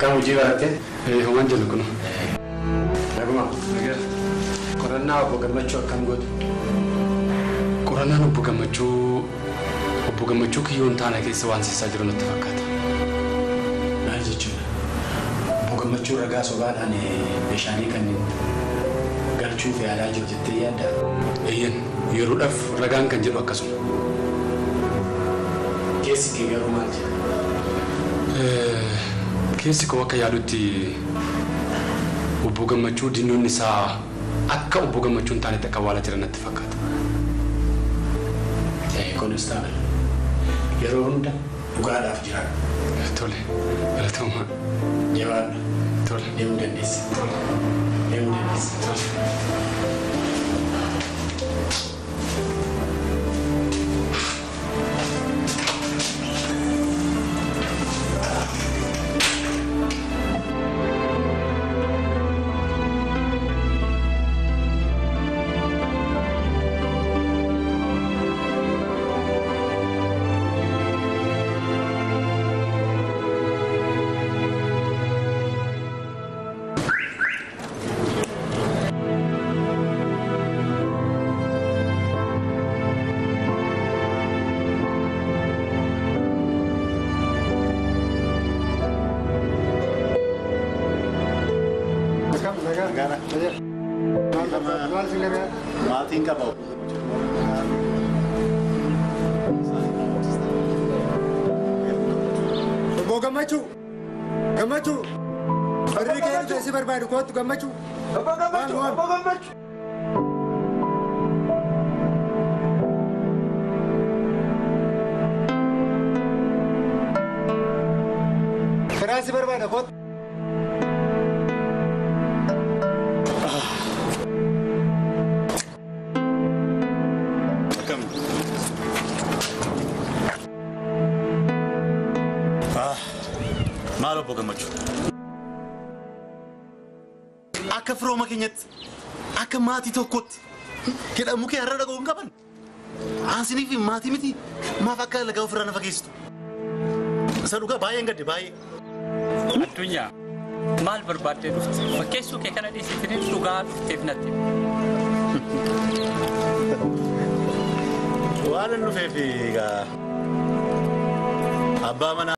Kamu jiwa hati? Human jenuh kuno. Aku mau. Corona apa gemacu akan god? Corona nu bukan macu kiyon tanah kesewan sisa jerun terfakat. Nah jadi, bukan macu raga sobat ane besani kan garcu fe ada jadi tiada. Iyan, yurudaf ragan kan jeru akasum. Kesi kigaru malja. Kesi ko waka yaduti ubuga machu dinu nisa akka ubuga machu tane takawala jirana tafakat konstabil yerunda bugada afjira tole ala toma jawan tole demdendis tole Martin ka ba? Gamachu. Hari ini kita si berbaju kuat Gamachu. Gamachu. Kerasi berbaju kuat. Maalo boga machu. Akka firoo makinyat, akka maatii tokkotti jedhamu kee har'a dhaga'uun qaban. Aansinii fi maatii miti maaf akka lagaa ofirraa na fageessitu. Isa dhugaa baay'een gadde baay'ee. Addunyaa maal barbaaddee dhufte fakkeessuu kee kana dhiisitanii dhugaa dhufteef natti. Waan hin dhufeef egaa abbaa manaa.